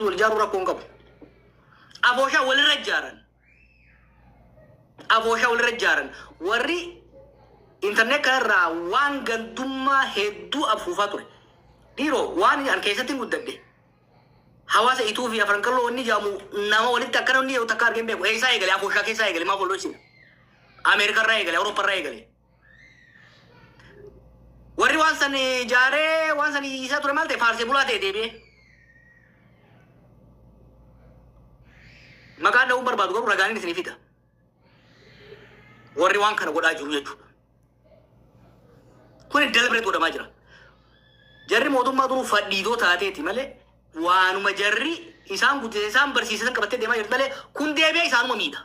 والجار ركون قبل أبوشا والرجارن أبوشا والرجارن وري إنترنت كرا وان قدوما هدو أفوفاتوري ديرو وان يعني كيساتين قدامي حواس إثيوبيا فرنكلو إني جامو نما ولد تكرر إني وتكار جنبه إيسا يقولي أبوشا كيسا يقولي ما بقولوش أمريكا رأي يقولي أوروبا رأي يقولي وري وان سني جاري وان سني إيسا توري مالتي فارسي بولا دي مكان ده عمر بعد قبل رجعني نسني فيها وري وان كانوا قد أجروا يجوا كون دلبرت وده ماجرا جري موضوع ما دون فديدو تاتي تملي وانو مجري إنسان قد إنسان برسيسن كبتة دما يرتملي كون ده بيا إنسان مميدا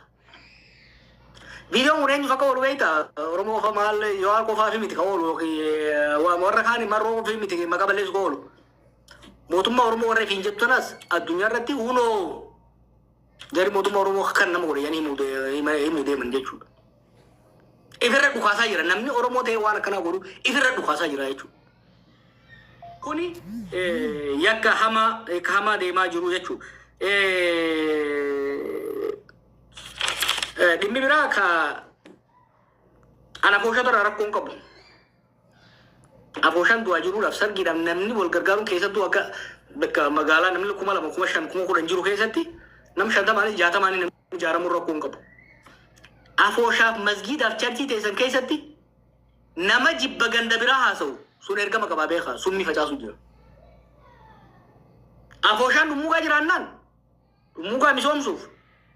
فيديو مرين فكوا بيتا رمو فمال يوار كوفا في ميتك أولو كي ومرة كاني مرة في ميتك ما قبل ليش قولو موضوع ما رمو وري فين جبت ناس الدنيا رتي هونو جري موضوع ما رمو خكرنا مقولي يعني موضوع من جيشو إفرد بخاسا جرا نمني أورمو ده وانا كنا قولو إفرد بخاسا جرا يجو كوني يك هما ده ما جرو يجو دمي براك أنا فوشة ترى ركون قبل أفوشان دوا جرو لفسر جرا نمني والغرغارون كيسة دوا بك مقالا نمني كمالا مكمشان كمو كورن جرو كيسة تي نمشان ماني جاتا ماني نمني جارا مر ركون قبل أفوشاف مسجد أفشرتي تيسن كيسة تي نما جيب بغند براها سو سون إرقام كبابيخا سمي فجاسو جرا أفوشان دموغا جرانان دموغا مشوم سوف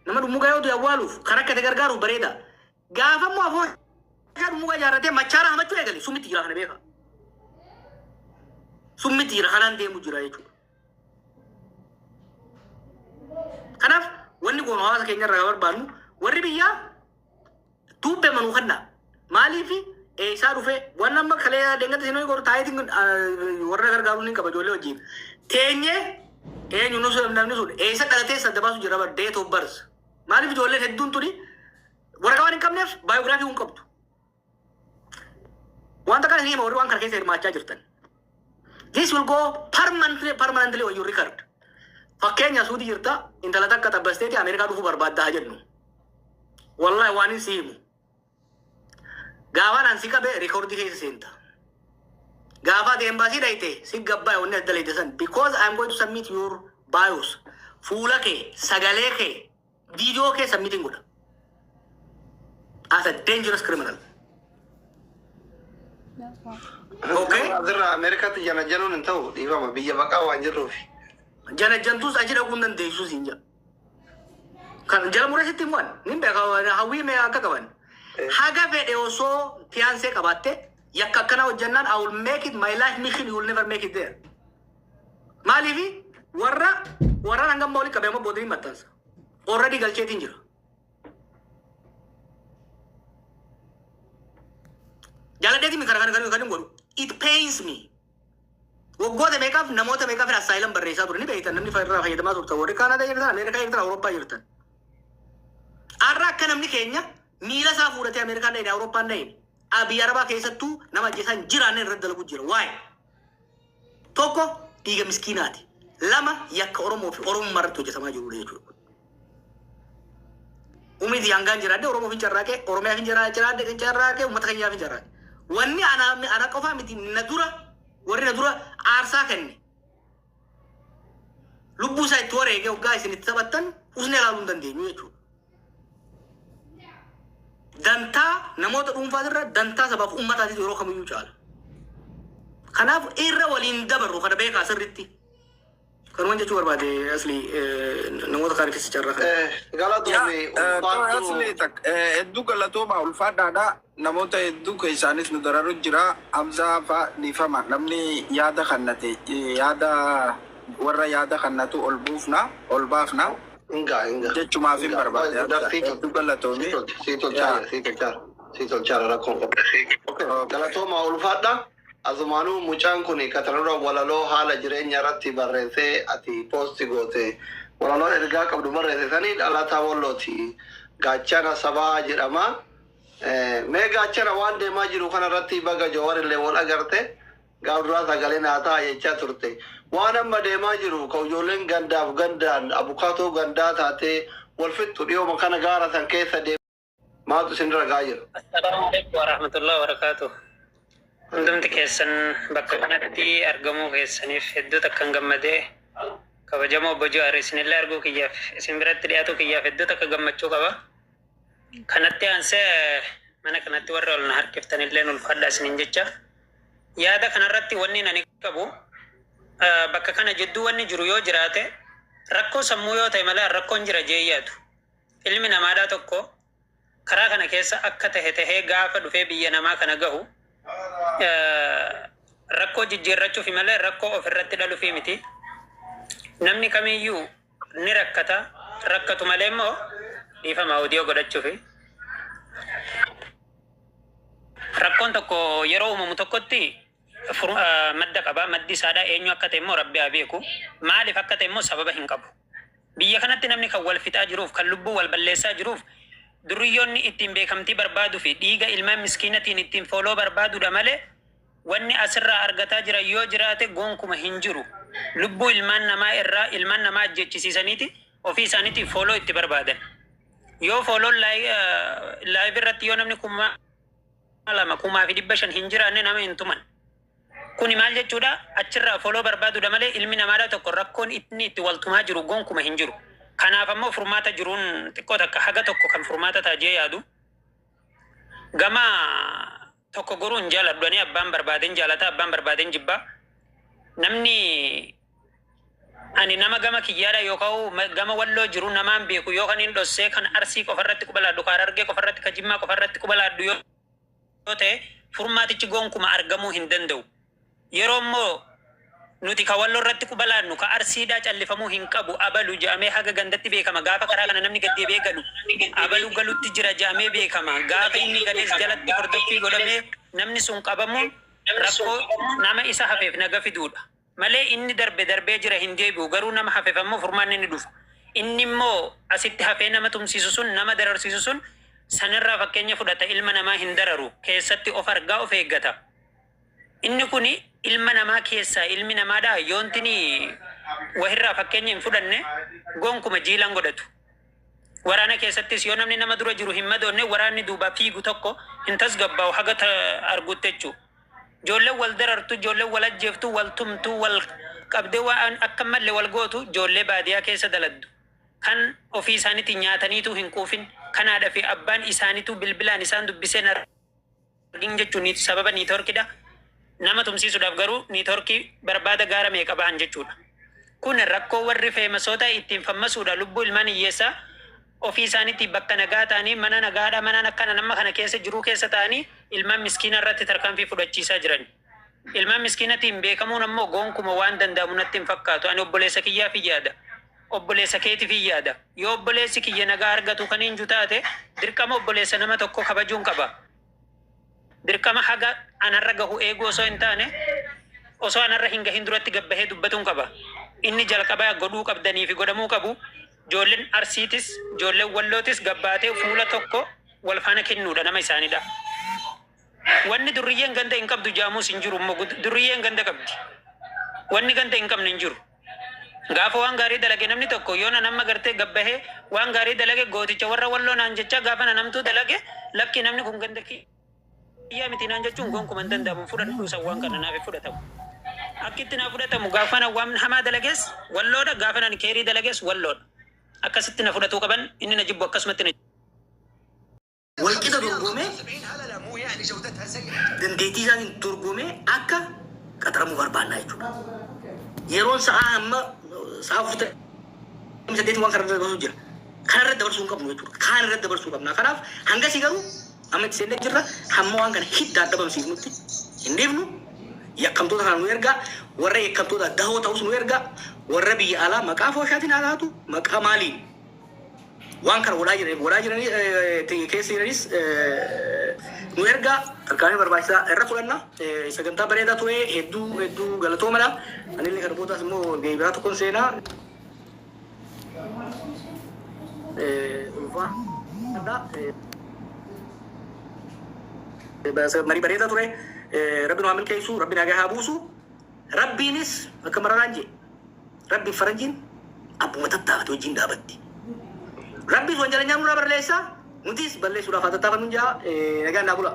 nama dumuga yodo ya waluf karaka te gargaru bareda gafa mo afo shar muga jarate machara hamatu egali sumiti jira khana beka sumiti jira khana de mujira yetu kanaf wonni ko hawasa kenya ragar banu warri biya tubbe manu khanna mali fi e saru fe wannan ma khale denga sino ko tayi tin warra gargaru nin ka bajole wajib tenye e nyuno so namni so e sa kalate sadabasu jira ba date of birth مالي في جولة هدون توني ورقة كم نف بايوغرافي ونكبت وانت كان هني موري وان كركي سير ماچا جرتن this will go permanently on your record فكين سعودي جرتا انت لا تك تبستي امريكا دو برباد ده جنو والله واني سيمو غاوان انسيكا به ريكورد دي سينتا غاوا دي امباسي دايته سي غبا ون دليته سن because I am going to submit your bios فولake sagaleke video ke submitting good as a dangerous criminal. Okay. Azra America ti jana janun entau di bama biya baka wanjiro fi. Jana jantus ajira kundan de isu sinja. Kan jala murah timuan. Nimbe kawan hawi me aka kawan. Haga vede oso fiance kabate yakka kana wajannan I will make it my life mission you will never make it there. Malivi warra nangam mawli kabema bodri matansa. Already galchetin jira jala dedi mi kan goru it pains me woggo de make up namota make up asylum barresa durni beitan namni farra fayyadama turta wori kana da yirta america yirta europa yirta arra kanamni kenya mila sa furate america da europa da abi araba kesattu nama jesan jirane raddal gujira why toko diga miskinati lama yak oromo marto jesama juru de umid yang ganjir ada orang fincara ke orang yang fincara ke umat kenya fincara wani ana kofa miti nadura wari nadura arsa kan lubu sai tuare ke guys ini sabatan usne lalu dan dia itu danta namota fadra danta sabab umat tadi orang kamu yucal karena irra walin dabaru kada beka seriti كانوا عندي جوار بعد أصلي نموذج خارجي سجارة. غلطوا أصلي تك الدوك اللي توما والفاد هذا نموذج الدوك إنسانيس ندرارو جرا أمزا فنفهم نمني يادا خناتي يادا ورا يادا خناتو ألبوفنا ألبافنا. إنجا. جت cuma film berbeda. الدوك اللي تومي. سيتول جارا راكون. غلطوا ما والفاد azumanu mucaan kun katanura walalo hala jireenya ratti barreesse ati posti goote walalo ergaa qabdu barreesse sanii dhalataa wallooti gaachana sabaa jedhama mee gaachana waan deemaa jiru kana ratti baga jawar illee wal agarte gaawduraa sagalee naataa jechaa turte وانا ما ديما جرو كوجولين غندا غندان ابوكاتو غندا تاتي والفتو اليوم كان غارة كيف دي ما تسندر غاير. السلام عليكم ورحمة الله وبركاته. عندما تكسن بكرنتي أرجمو كسني في الدوت كان جمده كبجمو بجو أرسل الله أرجو كياف سمبرت رياتو كياف الدوت كجمد شو كبا كنتي أنسى mana kanatti warra ol na harkiftanillee ulfaadhaa isinin jecha yaada kanarratti wanni nani qabu bakka kana jidduu wanni jiru yoo jiraate rakkoo sammuu yoo ta'e malee rakkoon jira jee yaadu ilmi namaadhaa tokko karaa kana keessa akka tahee gaafa dhufee biyya namaa kana gahu rakkoo jijjiirrachuuf malee rakkoo ofirratti dhaluuf miti namni kamiyyuu ni rakkatu malee immoo dhiifama audio godhachuufi rakkoon tokko yeroo uumamu tokkotti madda qaba maddi isaadhaa eenyu akka ta'e immoo rabbi haa beeku maaliif akka ta'e immoo sababa hin qabu biyya kanatti namni kan wal fixaa jiruuf kan lubbuu wal balleessaa jiruuf duriyyoonni ittiin beekamtii barbaaduu fi dhiiga ilmaan miskiinatiin ittiin fooloo barbaaduudha malee wanni asirraa argataa jira yoo jiraate goonkuma hin jiru lubbuu ilmaan namaa irraa ilmaan namaa ajjechisiisaniiti ofii isaaniitiif fooloo itti barbaadan yoo fooloon laayif irratti yoo namni lama kumaa fi 500 hin jiraanne nama hin tuman kuni maal jechuudha achirraa fooloo barbaaduudha malee ilmi namaadhaa tokko rakkoon inni itti waltumaa jiru goonkuma hin jiru kanaaf ammoo furmaata jiruun xiqqoo takka haga tokko kan furmaata taajee yaadu gama tokko goruun jaaladhanii abbaan barbaaden jaalata abbaan barbaaden jibba namni ani nama gama kiyyaadha yookaan gama walloo jiru namaan beeku yookaan hin dhossee kan arsii qofarratti qubalaadhu kan argee qofarratti kan jimmaa qofarratti qubalaadhu yoo ta'e furmaatichi goonkuma argamuu hin danda'u yeroo immoo nuti ka walloo irratti qubalaadnu ka arsiidhaa callifamuu hin qabu abalu jaamee haga gandatti beekama gaafa karaa kana namni gaddeebee galu abalu galutti jira jaamee beekama gaafa inni galees jalatti hordoffii godhamee namni sun qabamu rakkoo nama isa hafeef naga fiduudha malee inni darbee jira hin deebi'u garuu nama hafeef ammoo furmaanni ni dhufa inni immoo asitti hafee nama tumsiisu sun nama dararsiisu sun sanirraa fakkeenya fudhata ilma namaa hin dararu keessatti of argaa of eeggata inni kuni ilma namaa keessaa ilmi namaadhaa yoontini wahirraa fakkeenya hin fudhanne goonkuma jiilan godhatu waraana keessattis yoo namni nama dura jiru hin madoonne waraanni duubaa fiigu tokko hin tasgabbaa'u haga arguutti jechuu ijoollee wal darartu ijoollee wal ajjeeftu wal tumtu wal qabdee waan akka malee wal gootu ijoollee baadiyaa keessa daladdu kan ofii isaaniitti nyaataniitu hin quufin kanaadha fi abbaan isaaniitu bilbilaan isaan dubbiseen argin jechuun sababa niitoorkidha nama tumsiisuudhaaf garuu niitoorkii barbaada gaara meeqa ba'an jechuudha kun rakkoo warri feemasoota ittiin fammasuudha lubbuu ilmaan hiyyeessaa ofii isaaniitti bakka nagaa ta'anii mana nagaadha mana akkana nama kana keessa jiruu keessa ta'anii ilmaan miskiina irratti tarkaanfii fudhachiisaa jiran ilmaan miskiinatiin beekamuun ammoo goonkuma waan danda'amu natti hin fakkaatu ani obboleessa kiyyaaf yaada obboleessa keetiif yaada yoo obboleessi kiyya nagaa argatu kan hin jutaate dirqama obboleessa nama tokko kabajuun qaba dirqama haga anarra gahu eeguu osoo hin taane osoo anarra hin gahin duratti gabbahee dubbatuun qaba inni jalqabaa godhuu qabdanii fi godhamuu qabu ijoolleen arsiitis ijoolleen wallootis gabbaatee fuula tokko wal faana kennuudha nama isaaniidha wanni durriyyeen ganda hin qabdu jaamuus hin jiru immoo durriyyeen ganda qabdi wanni ganda hin qabne hin jiru gaafa waan gaarii dalage namni tokko yoo nama gartee gabbahee waan gaarii dalage gooticha warra walloo naan jecha gaafa namtuu dalage lakki namni kun ganda kiyyaa miti naan jechuun goonkuma hin danda'amu fudhadhu san waan kana naaf fudhatamu akkitti naaf fudhatamu gaafa na waan hamaa dalagees walloodha gaafa naan keerii dalagees walloodha akkasitti na fudhatuu qaban inni na jibbu akkasumatti na walqixa dorgomee dandeettii isaatiin dorgomee akka qaxaramuu barbaannaa jechuudha yeroon sa'aa amma sa'a furte saddeetii waan kanarra dabarsuu jira kanarra dabarsuu hin qabnu jechuudha kaan irratti dabarsuu qabna kanaaf hangasii garuu amma itti seennee jirra hamma waan kana hiddaa dhabamsiifnutti hin dhiifnu yakkamtoota kana nu ergaa warra yakkamtoota dahoo ta'us nu ergaa warra biyya alaa maqaa fooshaatiin haa taatu maqaa maaliin waan kana walaa jiranii keessa jiranis nu ergaa harkaanii barbaachisaa irra fudhanna sagantaa bareedaa ture hedduu galatoomadha anillee kana boodaas immoo deebi'aa tokkoon seenaa marii bareedaa ture rabbi nu haa milkeessu rabbi nagaa haa buusu Rabbiinis akka mararaan jee rabbi faranjiin abbuma tattaafate wajjin dhaabatti. Rabbi sun jala nyaanuu barreessaa nutis balleessuudhaaf haa tattaafannu jaa nagaan naa bula.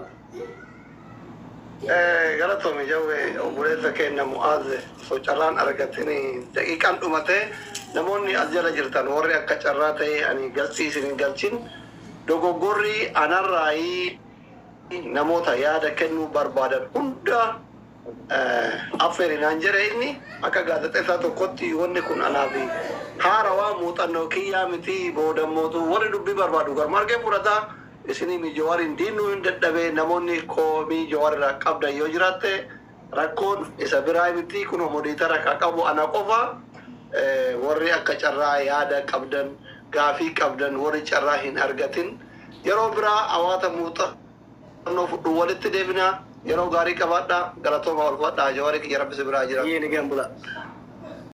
Galatoomii jawwee obboleessa keenya Mu'aaz socarraan argatanii daqiiqaan dhumatee namoonni as jala jirtan warri akka carraa ta'e ani galchii isin galchin dogoggorri anarraayii namoota yaada kennuu barbaadan hunda affeerinaan jira inni akka gaazexeessaa tokkotti wanni kun anaafi haarawaa muuxannoo kiyyaa miti boodammootu warri dubbii barbaadu garmargee fudhataa isinii miijawaarin diinuu hin dadhabee namoonni koomii jawaarraa qabdan yoo jiraatte rakkoon isa biraa miti kun modiitara akka qabu ana qofa warri akka carraa yaada qabdan gaafii qabdan warri carraa hin argatin yeroo biraa hawaata muuxannoo fudhu walitti deebinaa yeroo gaarii qabaadhaa galatooma walfadhaa jawaarii kiyya rabbi si biraa jira. Nagaan bula.